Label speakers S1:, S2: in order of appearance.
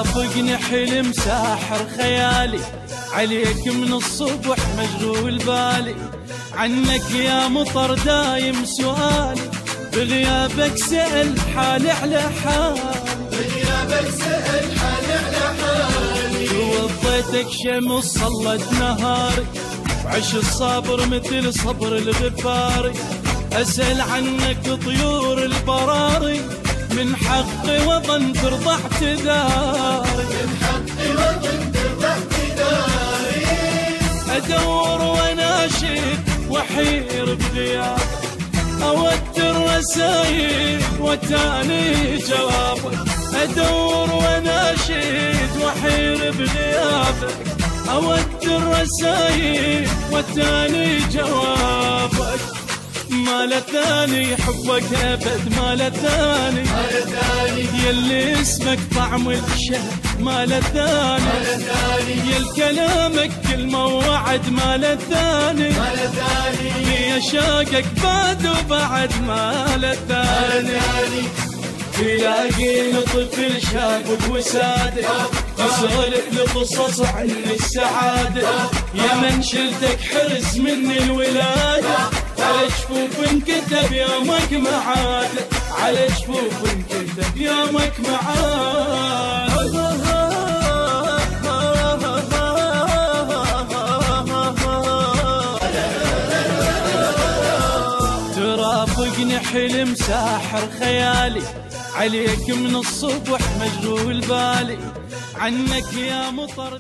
S1: ترافقني حلم ساحر خيالي، عليك من الصبح مشغول بالي، عنك يا مطر دايم سؤالي، بغيابك سأل حالي على حالي،
S2: بغيابك سأل حالي على حالي.
S1: وضيتك شمس صلت نهاري، وعش الصابر مثل صبر الغفاري، أسأل عنك طيور البراري، من حقي وظن ترضى اعتذاري،
S2: من حقي وظن ترضى اعتذاري.
S1: أدور واناشد وحير بغيابك، أوتر رسايل وتاني جوابك، أدور واناشد وحير بغيابك، أوتر رسايل وتاني جوابك، ما له حبك أبد ما له ثاني، يلي اسمك طعم الشهد ما له ثاني، يا الكلامك كلمة ووعد ما له ثاني، لي شاقك بعد وبعد ما له ثاني، تلاقيني طفل شابك وسادة، تسولف لقصص عن السعادة، يا من شلتك حرز من الولادة، على جفوف انكتب يومك معاد، على جفوف انكتب يومك معاد. ترافقني حلم ساحر خيالي، عليك من الصبح مشغول بالي، عنك يا مطر